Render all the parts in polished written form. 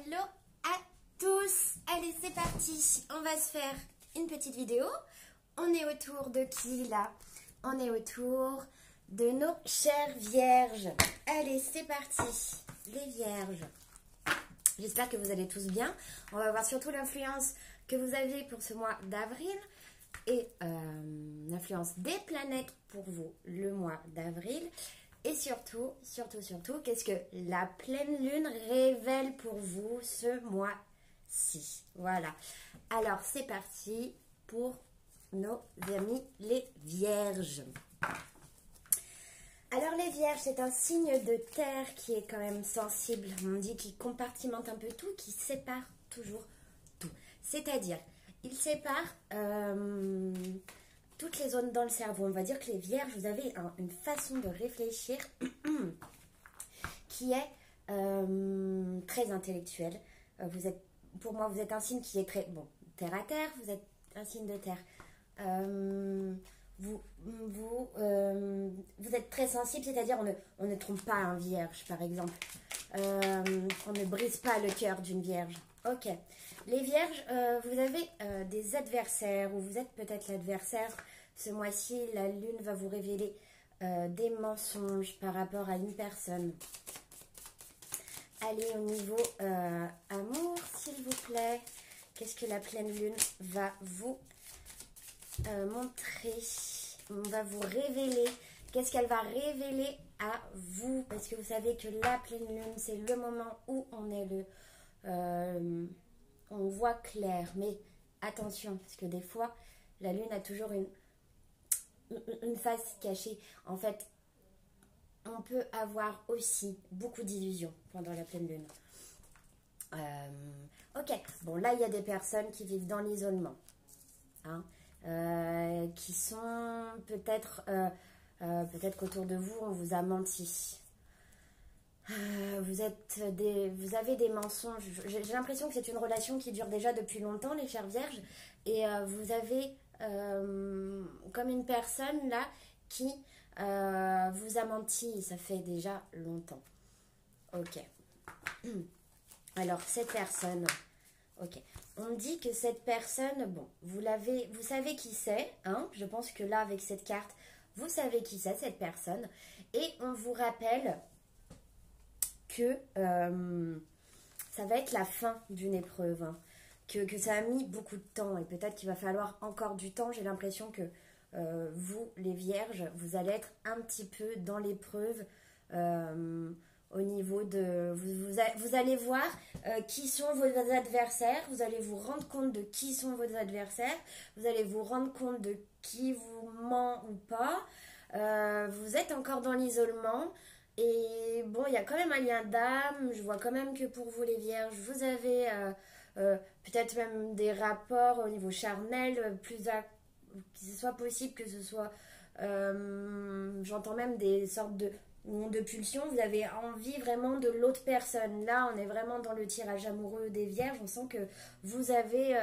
Hello à tous. Allez, c'est parti. On va se faire une petite vidéo. On est autour de qui là? On est autour de nos chères vierges. Allez, c'est parti. Les vierges. J'espère que vous allez tous bien. On va voir surtout l'influence que vous avez pour ce mois d'avril et l'influence des planètes pour vous le mois d'avril. Et surtout, qu'est-ce que la pleine lune révèle pour vous ce mois-ci? Voilà. Alors, c'est parti pour nos amis les vierges. Alors, les vierges, c'est un signe de terre qui est quand même sensible. On dit qu'il compartimente un peu tout, qui sépare toujours tout. C'est-à-dire, il sépare toutes les zones dans le cerveau. On va dire que les vierges, vous avez une façon de réfléchir qui est très intellectuelle. Pour moi, vous êtes un signe qui est très, bon, terre à terre, vous êtes un signe de terre. Vous êtes très sensible, c'est-à-dire on ne trompe pas un vierge, par exemple. On ne brise pas le cœur d'une vierge. Ok. Les vierges, vous avez des adversaires, ou vous êtes peut-être l'adversaire. Ce mois-ci, la lune va vous révéler des mensonges par rapport à une personne. Allez, au niveau amour, s'il vous plaît. Qu'est-ce que la pleine lune va vous montrer? On va vous révéler. Qu'est-ce qu'elle va révéler à vous? Parce que vous savez que la pleine lune, c'est le moment où on est on voit clair. Mais attention, parce que des fois, la lune a toujours une face cachée. En fait, on peut avoir aussi beaucoup d'illusions pendant la pleine lune. Ok, bon là, il y a des personnes qui vivent dans l'isolement. Hein, qui sont peut-être qu'autour de vous, on vous a menti. Vous avez des mensonges. J'ai l'impression que c'est une relation qui dure déjà depuis longtemps, les chères vierges. Et vous avez comme une personne là qui vous a menti. Ça fait déjà longtemps. Ok. Alors, cette personne... Ok. On dit que cette personne, bon, vous savez qui c'est, hein? Je pense que là, avec cette carte, vous savez qui c'est, cette personne. Et on vous rappelle que ça va être la fin d'une épreuve, hein, que ça a mis beaucoup de temps et peut-être qu'il va falloir encore du temps. J'ai l'impression que vous, les vierges, vous allez être un petit peu dans l'épreuve au niveau de... Vous allez voir qui sont vos adversaires, vous allez vous rendre compte de qui sont vos adversaires, vous allez vous rendre compte de qui vous ment ou pas. Vous êtes encore dans l'isolement. Et bon, il y a quand même un lien d'âme. Je vois quand même que pour vous les vierges, vous avez peut-être même des rapports au niveau charnel, que ce soit possible, que ce soit... j'entends même des sortes de pulsions. Vous avez envie vraiment de l'autre personne. Là, on est vraiment dans le tirage amoureux des vierges. On sent que vous avez...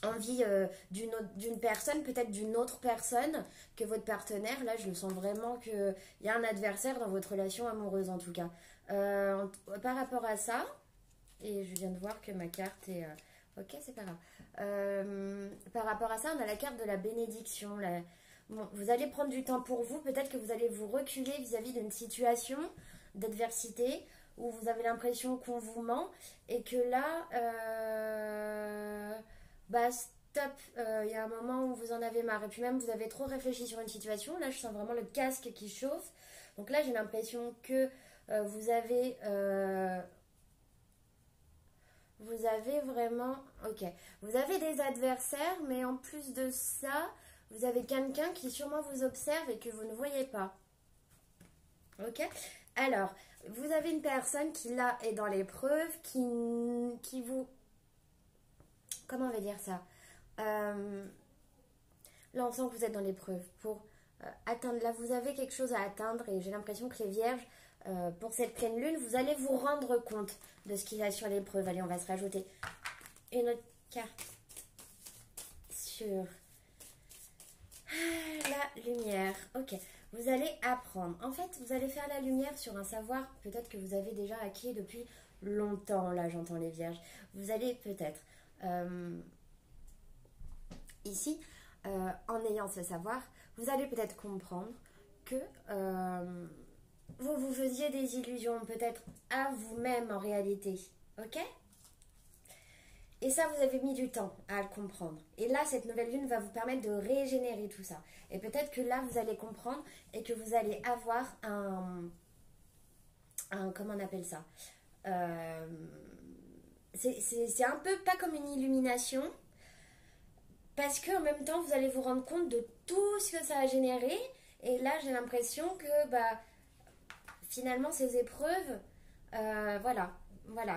envie d'une personne, peut-être d'une autre personne que votre partenaire. Là, je le sens vraiment qu'il y a un adversaire dans votre relation amoureuse, en tout cas. Par rapport à ça, et je viens de voir que ma carte est... ok, c'est pas grave. Par rapport à ça, on a la carte de la bénédiction. Bon, vous allez prendre du temps pour vous. Peut-être que vous allez vous reculer vis-à-vis d'une situation d'adversité où vous avez l'impression qu'on vous ment et que là... bah stop, il y a un moment où vous en avez marre et puis même vous avez trop réfléchi sur une situation. Là je sens vraiment le casque qui chauffe, donc là j'ai l'impression que vous avez vraiment, ok, vous avez des adversaires, mais en plus de ça vous avez quelqu'un qui sûrement vous observe et que vous ne voyez pas. Ok, alors vous avez une personne qui là est dans l'épreuve, qui vous... Comment on va dire ça? Là, on sent que vous êtes dans l'épreuve pour atteindre. Là, vous avez quelque chose à atteindre et j'ai l'impression que les vierges, pour cette pleine lune, vous allez vous rendre compte de ce qu'il y a sur l'épreuve. Allez, on va se rajouter une autre carte sur la lumière. Ok. Vous allez apprendre. En fait, vous allez faire la lumière sur un savoir peut-être que vous avez déjà acquis depuis longtemps. Là, j'entends les vierges. Vous allez peut-être, ici, en ayant ce savoir, vous allez peut-être comprendre que vous vous faisiez des illusions peut-être à vous-même en réalité. Ok? Et ça, vous avez mis du temps à le comprendre. Et là, cette nouvelle lune va vous permettre de régénérer tout ça. Et peut-être que là, vous allez comprendre et que vous allez avoir comment on appelle ça? C'est un peu pas comme une illumination, parce qu'en même temps, vous allez vous rendre compte de tout ce que ça a généré. Et là, j'ai l'impression que finalement, ces épreuves, voilà,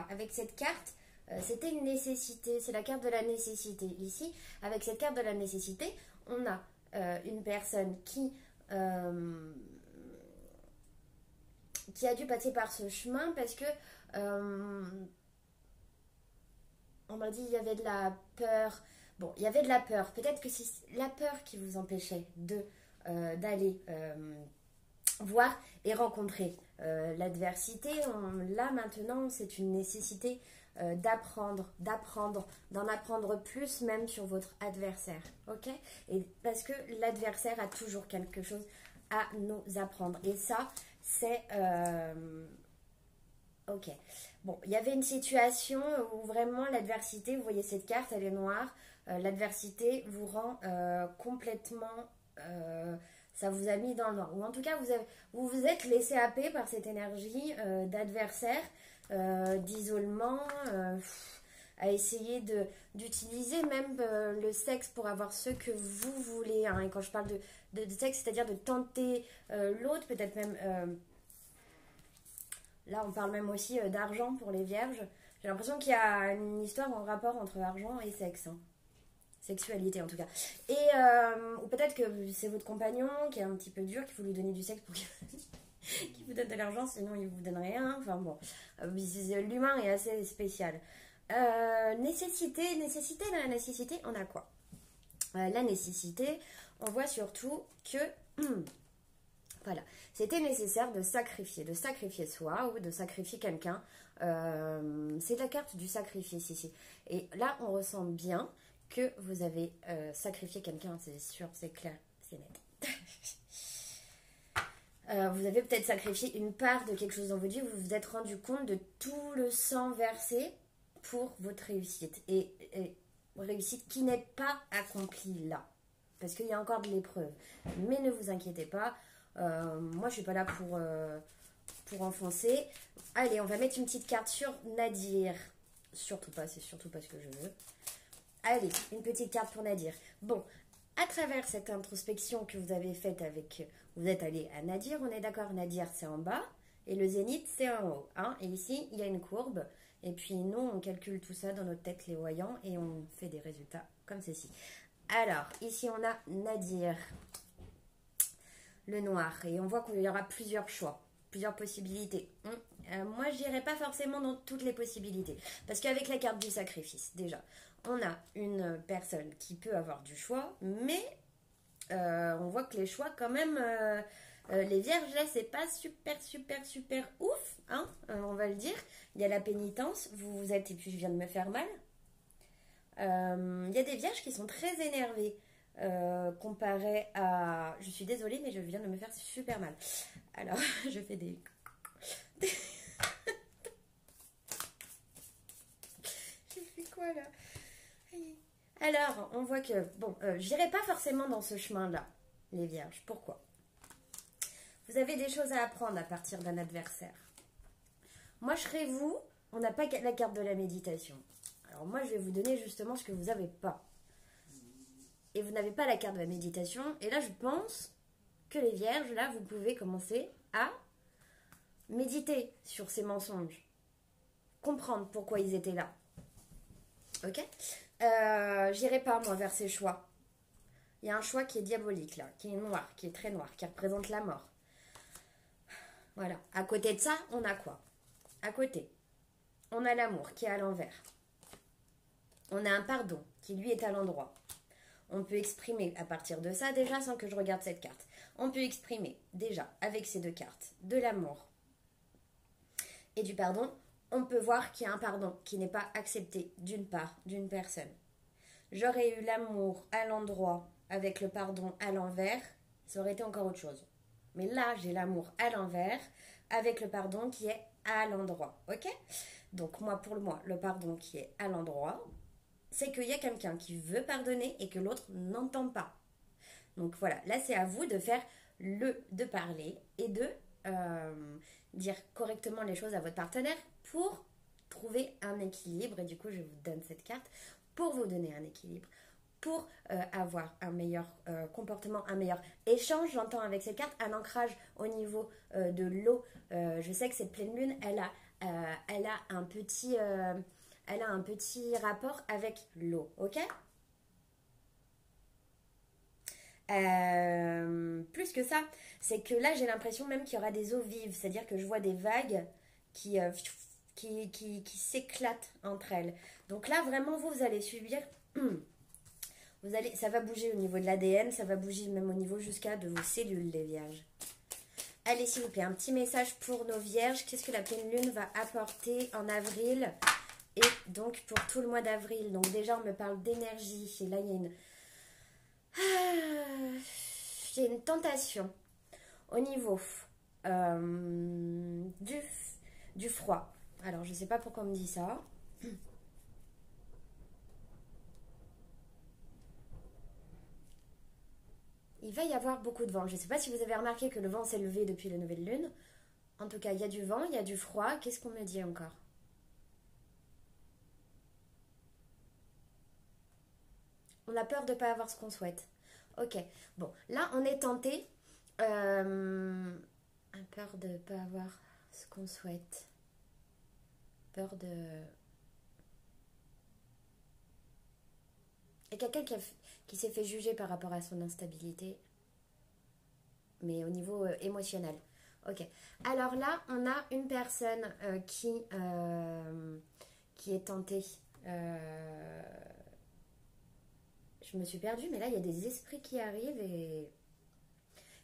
avec cette carte, c'était une nécessité, c'est la carte de la nécessité. Ici, avec cette carte de la nécessité, on a une personne qui a dû passer par ce chemin parce que on m'a dit il y avait de la peur. Bon, il y avait de la peur. Peut-être que c'est la peur qui vous empêchait d'aller voir et rencontrer l'adversité. Là maintenant, c'est une nécessité d'apprendre, d'en apprendre plus même sur votre adversaire, ok? Et parce que l'adversaire a toujours quelque chose à nous apprendre. Et ça, c'est ok. Bon, il y avait une situation où vraiment l'adversité, vous voyez cette carte, elle est noire. L'adversité vous rend complètement ça vous a mis dans le noir. Ou en tout cas, vous vous êtes laissé happer par cette énergie d'adversaire, d'isolement, à essayer d'utiliser même le sexe pour avoir ce que vous voulez. Hein. Et quand je parle de sexe, c'est-à-dire de tenter l'autre, peut-être même... là, on parle même aussi d'argent pour les vierges. J'ai l'impression qu'il y a une histoire en rapport entre argent et sexe. Hein. Sexualité en tout cas. Et ou peut-être que c'est votre compagnon qui est un petit peu dur, qu'il faut lui donner du sexe pour qu'il vous donne de l'argent, sinon il vous donne rien. Enfin bon, l'humain est assez spécial. Nécessité, dans la nécessité, on a quoi? La nécessité, on voit surtout que voilà, c'était nécessaire de sacrifier soi ou de sacrifier quelqu'un. C'est la carte du sacrifice ici. Et là, on ressent bien que vous avez sacrifié quelqu'un, c'est sûr, c'est clair, c'est net. Vous avez peut-être sacrifié une part de quelque chose dans votre vie, vous vous êtes rendu compte de tout le sang versé pour votre réussite. Et réussite qui n'est pas accomplie là. Parce qu'il y a encore de l'épreuve. Mais ne vous inquiétez pas, moi je ne suis pas là pour enfoncer. Allez, on va mettre une petite carte sur Nadir. Surtout pas, c'est surtout pas ce que je veux. Allez, une petite carte pour Nadir. Bon, à travers cette introspection que vous avez faite avec... Vous êtes allé à Nadir, on est d'accord, Nadir c'est en bas et le zénith c'est en haut. Hein, et ici, il y a une courbe. Et puis nous, on calcule tout ça dans notre tête, les voyants, et on fait des résultats comme ceci. Alors, ici on a Nadir, le noir. Et on voit qu'il y aura plusieurs choix, plusieurs possibilités. Moi, je n'irai pas forcément dans toutes les possibilités. Parce qu'avec la carte du sacrifice, déjà... On a une personne qui peut avoir du choix, mais on voit que les choix, quand même, les vierges, là, c'est pas super ouf, hein, on va le dire. Il y a la pénitence, vous vous êtes, et puis je viens de me faire mal. Il y a des vierges qui sont très énervées comparé à... Je suis désolée, mais je viens de me faire super mal. Alors, je fais des... J'ai fait quoi, là? Alors, on voit que, bon, j'irai pas forcément dans ce chemin-là, les vierges. Pourquoi? Vous avez des choses à apprendre à partir d'un adversaire. Moi, je serai vous, on n'a pas la carte de la méditation. Alors moi, je vais vous donner justement ce que vous n'avez pas. Et vous n'avez pas la carte de la méditation. Et là, je pense que les vierges, là, vous pouvez commencer à méditer sur ces mensonges. Comprendre pourquoi ils étaient là. Ok? J'irai pas, moi, vers ces choix. Il y a un choix qui est diabolique, là, qui est noir, qui est très noir, qui représente la mort. Voilà. À côté de ça, on a quoi? À côté, on a l'amour qui est à l'envers. On a un pardon qui, lui, est à l'endroit. On peut exprimer à partir de ça, déjà, sans que je regarde cette carte. on peut exprimer déjà avec ces deux cartes de l'amour et du pardon. On peut voir qu'il y a un pardon qui n'est pas accepté d'une part d'une personne. J'aurais eu l'amour à l'endroit avec le pardon à l'envers, ça aurait été encore autre chose. Mais là, j'ai l'amour à l'envers avec le pardon qui est à l'endroit. Ok? Donc moi, pour moi, le pardon qui est à l'endroit, c'est qu'il y a quelqu'un qui veut pardonner et que l'autre n'entend pas. Donc voilà, là c'est à vous de faire de parler et de dire correctement les choses à votre partenaire pour trouver un équilibre. Et du coup, je vous donne cette carte pour vous donner un équilibre, pour avoir un meilleur comportement, un meilleur échange. J'entends avec cette carte un ancrage au niveau de l'eau. Je sais que cette pleine lune, elle a un petit rapport avec l'eau, ok? Plus que ça, c'est que là j'ai l'impression même qu'il y aura des eaux vives, c'est-à-dire que je vois des vagues qui s'éclatent entre elles. Donc là vraiment vous allez subir, ça va bouger au niveau de l'ADN, ça va bouger même au niveau jusqu'à de vos cellules les vierges. Allez s'il vous plaît, un petit message pour nos vierges, qu'est-ce que la pleine lune va apporter en avril et donc pour tout le mois d'avril. Donc déjà on me parle d'énergie, et là il y a une tentation au niveau du froid. Alors, je ne sais pas pourquoi on me dit ça. Il va y avoir beaucoup de vent. Je ne sais pas si vous avez remarqué que le vent s'est levé depuis la nouvelle lune. En tout cas, il y a du vent, il y a du froid. Qu'est-ce qu'on me dit encore? On a peur de ne pas avoir ce qu'on souhaite. Ok, bon, là, on est tenté. Peur de ne pas avoir ce qu'on souhaite. Peur de... Il y a quelqu'un qui s'est fait juger par rapport à son instabilité, mais au niveau émotionnel. Ok. Alors là, on a une personne qui est tentée. Je me suis perdue, mais là, il y a des esprits qui arrivent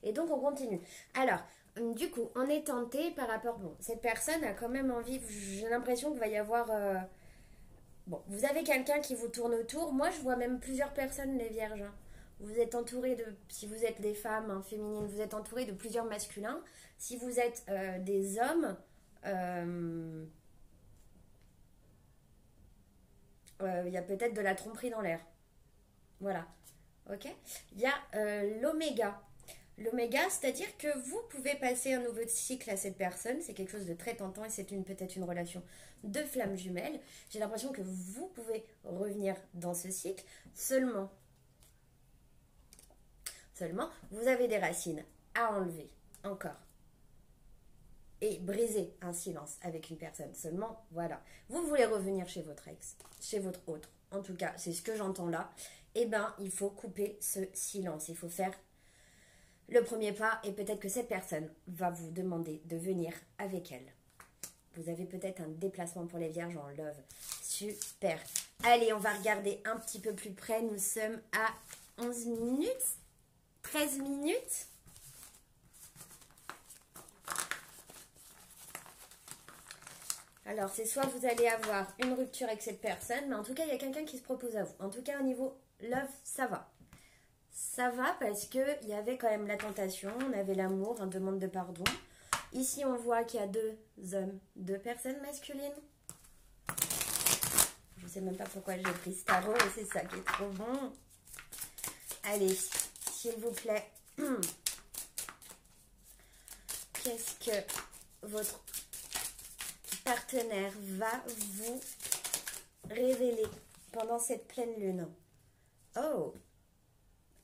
et donc on continue. Alors, du coup, on est tenté par rapport... Bon, cette personne a quand même envie... J'ai l'impression qu'il va y avoir... Bon, vous avez quelqu'un qui vous tourne autour. Moi, je vois même plusieurs personnes, les vierges. Hein. Vous êtes entouré de... Si vous êtes des femmes hein, féminines, vous êtes entouré de plusieurs masculins. Si vous êtes des hommes... il y a peut-être de la tromperie dans l'air. Voilà. Ok. Il y a l'oméga. L'oméga, c'est-à-dire que vous pouvez passer un nouveau cycle à cette personne. C'est quelque chose de très tentant et c'est peut-être une relation de flamme jumelle. J'ai l'impression que vous pouvez revenir dans ce cycle. Seulement, vous avez des racines à enlever encore. Et briser un silence avec une personne. Seulement, voilà. Vous voulez revenir chez votre ex, chez votre autre. En tout cas, c'est ce que j'entends là. Eh bien, il faut couper ce silence. Il faut faire le premier pas et peut-être que cette personne va vous demander de venir avec elle. Vous avez peut-être un déplacement pour les vierges en love. Super. Allez, on va regarder un petit peu plus près. Nous sommes à 11 minutes. 13 minutes. Alors, c'est soit vous allez avoir une rupture avec cette personne, mais en tout cas, il y a quelqu'un qui se propose à vous. En tout cas, au niveau love, ça va. Ça va parce qu'il y avait quand même la tentation, on avait l'amour, une demande de pardon. Ici, on voit qu'il y a deux hommes, deux personnes masculines. Je ne sais même pas pourquoi j'ai pris ce tarot, et c'est ça qui est trop bon. Allez, s'il vous plaît. Qu'est-ce que votre partenaire va vous révéler pendant cette pleine lune? Oh!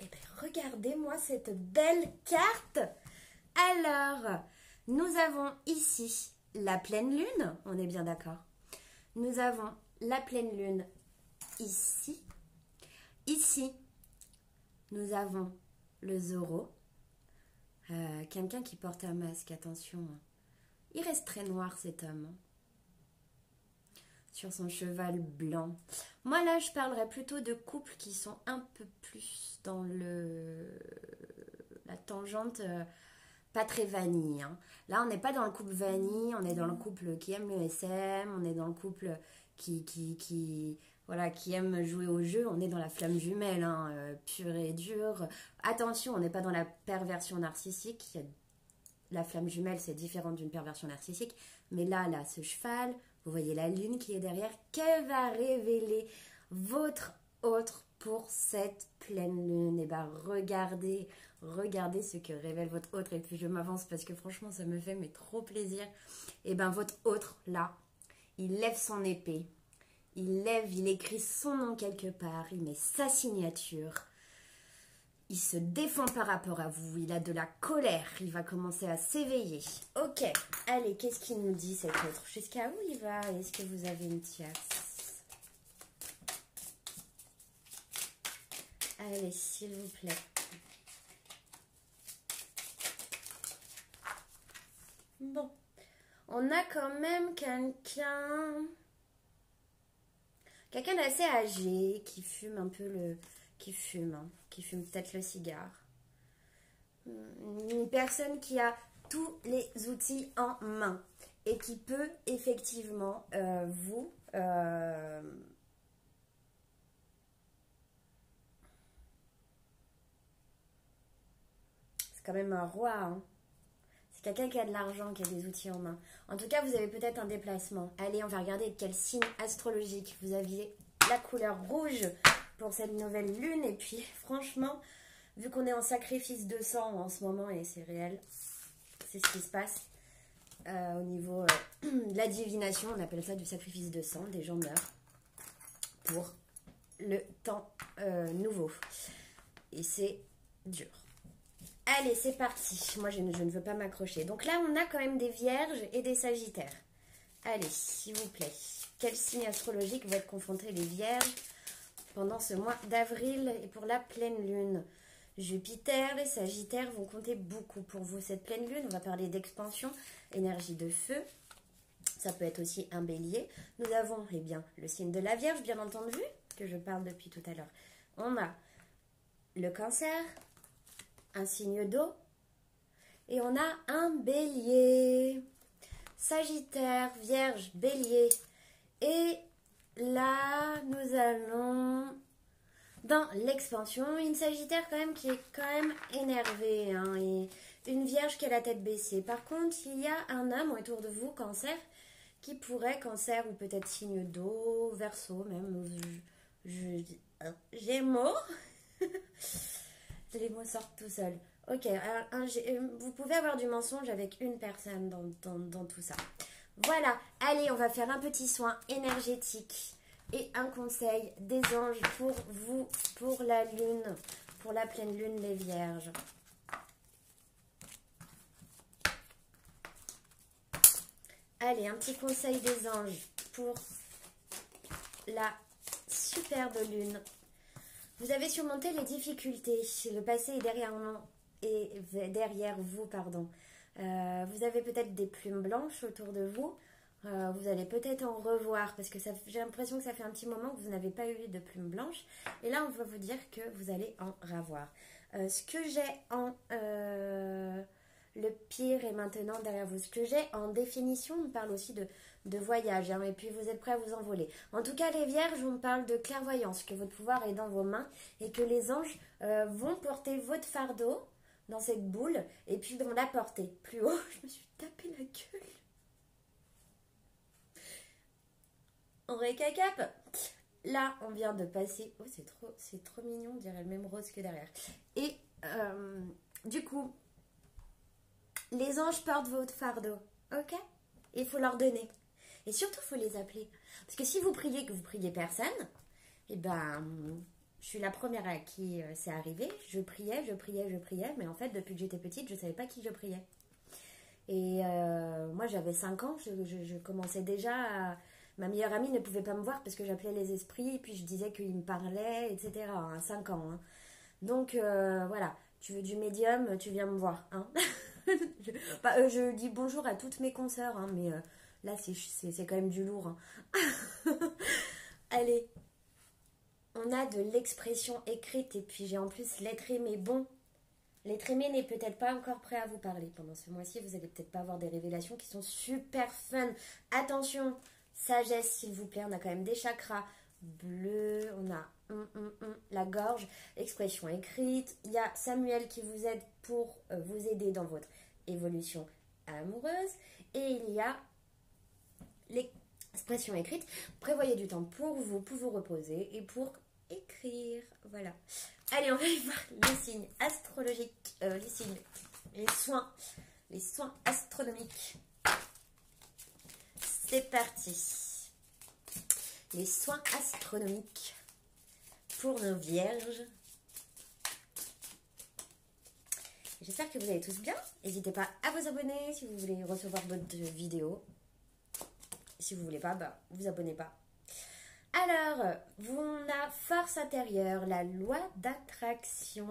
Eh bien, regardez-moi cette belle carte. Alors, nous avons ici la pleine lune. On est bien d'accord. Nous avons la pleine lune ici. Ici, nous avons le Zoro. Quelqu'un qui porte un masque, attention. Il reste très noir cet homme. Sur son cheval blanc. Moi là je parlerais plutôt de couples qui sont un peu plus dans la tangente pas très vanille. Hein. Là, on n'est pas dans le couple vanille, on est dans le couple qui aime le SM, on est dans le couple voilà, qui aime jouer au jeu, on est dans la flamme jumelle, hein, pure et dure. Attention, on n'est pas dans la perversion narcissique. La flamme jumelle, c'est différent d'une perversion narcissique. Mais là, ce cheval, vous voyez la lune qui est derrière, qu'elle va révéler votre autre pour cette pleine lune. Et bien, regardez ce que révèle votre autre. Et puis, je m'avance parce que franchement, ça me fait mais trop plaisir. Et bien, votre autre, là, il lève son épée. Il écrit son nom quelque part, il met sa signature. Il se défend par rapport à vous, il a de la colère, il va commencer à s'éveiller. Ok, allez, qu'est-ce qu'il nous dit cet autre? Jusqu'à où il va? Est-ce que vous avez une tierce? Allez, s'il vous plaît. Bon, on a quand même quelqu'un d'assez âgé qui fume un peu qui fume peut-être le cigare. Une personne qui a tous les outils en main et qui peut effectivement vous... C'est quand même un roi, hein. C'est quelqu'un qui a de l'argent, qui a des outils en main. En tout cas, vous avez peut-être un déplacement. Allez, on va regarder quel signe astrologique vous aviez la couleur rouge pour cette nouvelle lune. Et puis, franchement, vu qu'on est en sacrifice de sang en ce moment, et c'est réel, c'est ce qui se passe au niveau de la divination. On appelle ça du sacrifice de sang. Des gens meurent pour le temps nouveau. Et c'est dur. Allez, c'est parti. Moi, je ne veux pas m'accrocher. Donc là, on a quand même des vierges et des sagittaires. Allez, s'il vous plaît. Quel signe astrologique va être confronté les vierges pendant ce mois d'avril et pour la pleine lune? Jupiter, les sagittaires vont compter beaucoup pour vous cette pleine lune. On va parler d'expansion, énergie de feu. Ça peut être aussi un bélier. Nous avons, eh bien, le signe de la vierge, bien entendu, que je parle depuis tout à l'heure. On a le cancer, un signe d'eau, et on a un bélier. Sagittaire, vierge, bélier. Et là, nous allons dans l'expansion. Une sagittaire quand même qui est quand même énervée, hein, et une vierge qui a la tête baissée. Par contre, il y a un homme autour de vous, cancer, qui pourrait, cancer ou peut-être signe d'eau, verseau même, Gémeaux. Les mots sortent tout seuls. Ok, alors, vous pouvez avoir du mensonge avec une personne dans tout ça. Voilà, allez, on va faire un petit soin énergétique et un conseil des anges pour vous, pour la lune, pour la pleine lune, les vierges. Allez, un petit conseil des anges pour la superbe lune. Vous avez surmonté les difficultés. Le passé est derrière vous, pardon. Vous avez peut-être des plumes blanches autour de vous. Vous allez peut-être en revoir parce que j'ai l'impression que ça fait un petit moment que vous n'avez pas eu de plumes blanches. Et là, on va vous dire que vous allez en ravoir. Ce que j'ai en... le pire est maintenant derrière vous. Ce que j'ai en définition, on parle aussi de voyage, hein, et puis vous êtes prêts à vous envoler. En tout cas, les vierges, on parle de clairvoyance, que votre pouvoir est dans vos mains et que les anges vont porter votre fardeau dans cette boule et puis vont la porter plus haut. Je me suis tapé la gueule. On récap. Là, on vient de passer... Oh, c'est trop mignon, on dirait le même rose que derrière. Et du coup, les anges portent votre fardeau, ok? Il faut leur donner. Et surtout, il faut les appeler. Parce que si vous priez que vous priez personne, eh ben, je suis la première à qui c'est arrivé. Je priais, mais en fait, depuis que j'étais petite, je ne savais pas qui je priais. Et moi, j'avais 5 ans, je commençais déjà à... Ma meilleure amie ne pouvait pas me voir parce que j'appelais les esprits, puis je disais qu'ils me parlaient, etc. À 5 ans. Hein. Donc, voilà. Tu veux du médium, tu viens me voir. Hein. Je dis bonjour à toutes mes consoeurs, hein, mais là, c'est quand même du lourd. Hein. Allez. On a de l'expression écrite, et puis j'ai en plus lettré mes bons. L'être aimé n'est peut-être pas encore prêt à vous parler. Pendant ce mois-ci, vous allez peut-être pas avoir des révélations qui sont super fun. Attention, sagesse s'il vous plaît, on a quand même des chakras bleus, on a la gorge, expression écrite. Il y a Samuel qui vous aide pour vous aider dans votre évolution amoureuse. Et il y a l'expression écrite. Prévoyez du temps pour vous reposer et pour écrire. Voilà. Allez, on va aller voir les signes astrologiques, les soins astronomiques. C'est parti. Les soins astronomiques pour nos vierges. J'espère que vous allez tous bien. N'hésitez pas à vous abonner si vous voulez recevoir d'autres vidéos. Si vous voulez pas, vous abonnez pas. Alors, on a force intérieure, la loi d'attraction.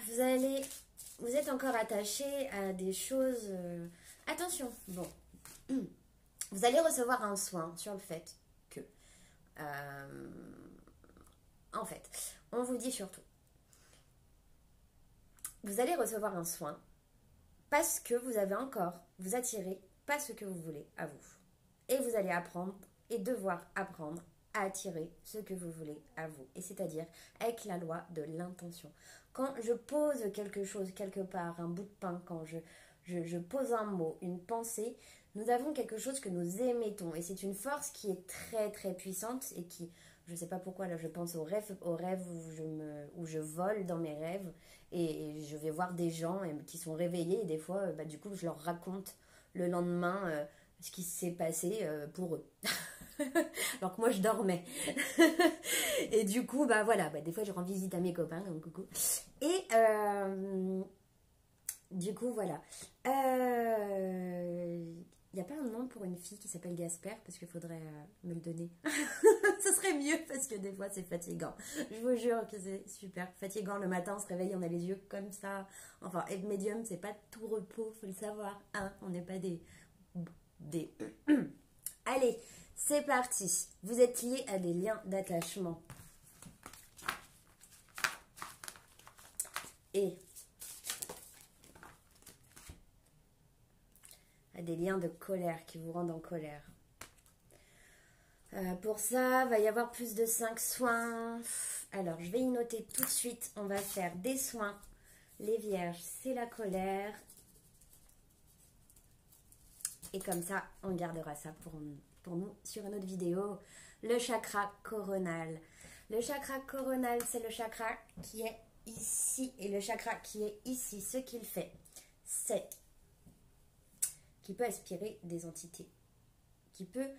Vous êtes encore attaché à des choses. Attention, bon. Vous allez recevoir un soin sur le fait que, en fait, on vous dit surtout, vous allez recevoir un soin parce que vous avez encore, vous attirez pas ce que vous voulez à vous. Et vous allez apprendre et devoir apprendre à attirer ce que vous voulez à vous. Et c'est-à-dire avec la loi de l'intention. Quand je pose quelque chose quelque part, un bout de pain, quand je pose un mot, une pensée, nous avons quelque chose que nous émettons. Et c'est une force qui est très très puissante et qui, je ne sais pas pourquoi, là je pense aux rêves où je vole dans mes rêves et je vais voir des gens qui sont réveillés et des fois, du coup, je leur raconte le lendemain ce qui s'est passé pour eux. Alors que moi je dormais. Et du coup, voilà, des fois je rends visite à mes copains, donc coucou. Et du coup, voilà. Il n'y a pas un nom pour une fille qui s'appelle Gasper, parce qu'il faudrait me le donner. Ce serait mieux, parce que des fois c'est fatigant. Je vous jure que c'est super fatigant. Le matin, on se réveille, on a les yeux comme ça. Enfin, être médium, c'est pas tout repos, faut le savoir. Hein, on n'est pas des... Allez, c'est parti. Vous êtes liés à des liens d'attachement. Et à des liens de colère qui vous rendent en colère. Pour ça, va y avoir plus de 5 soins. Alors, je vais y noter tout de suite. On va faire des soins. Les vierges, c'est la colère. Et comme ça, on gardera ça pour nous sur une autre vidéo. Le chakra coronal. Le chakra coronal, c'est le chakra qui est ici. Et le chakra qui est ici, ce qu'il fait, c'est qu'il peut aspirer des entités. Qui peut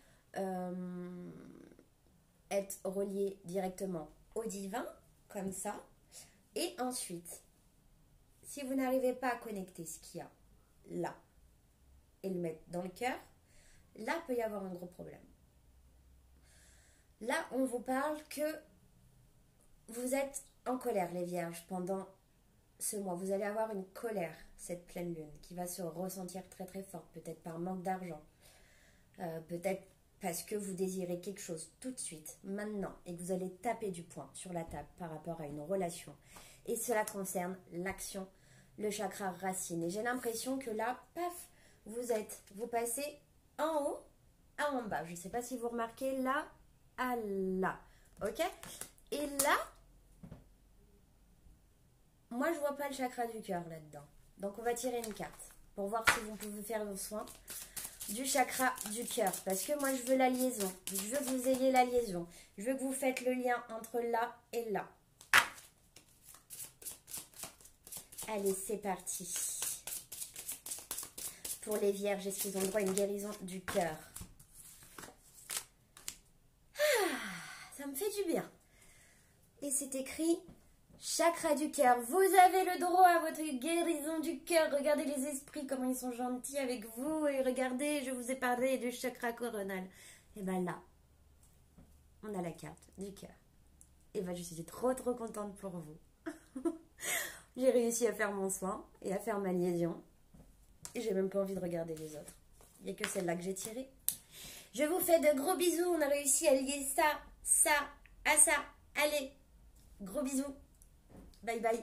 être relié directement au divin, comme ça. Et ensuite, si vous n'arrivez pas à connecter ce qu'il y a là, et le mettre dans le cœur, là peut y avoir un gros problème. Là, on vous parle que vous êtes en colère, les vierges, pendant ce mois. Vous allez avoir une colère, cette pleine lune, qui va se ressentir très très forte, peut-être par manque d'argent, peut-être parce que vous désirez quelque chose tout de suite, maintenant, et que vous allez taper du poing sur la table par rapport à une relation. Et cela concerne l'action, le chakra racine. Et j'ai l'impression que là, paf, vous passez en haut à en bas. Je ne sais pas si vous remarquez, là à là. Ok? Et là, moi je vois pas le chakra du cœur là-dedans. Donc on va tirer une carte pour voir si vous pouvez faire vos soins du chakra du cœur. Parce que moi je veux la liaison. Je veux que vous ayez la liaison. Je veux que vous faites le lien entre là et là. Allez, c'est parti. Pour les vierges, est-ce qu'ils ont droit à une guérison du cœur? Ça me fait du bien. Et c'est écrit chakra du cœur. Vous avez le droit à votre guérison du cœur. Regardez les esprits, comment ils sont gentils avec vous. Et regardez, je vous ai parlé du chakra coronal. Et bien là, on a la carte du cœur. Et bien je suis trop contente pour vous. J'ai réussi à faire mon soin et à faire ma liaison. Et j'ai même pas envie de regarder les autres. Il n'y a que celle-là que j'ai tirée. Je vous fais de gros bisous. On a réussi à lier ça à ça. Allez, gros bisous. Bye bye.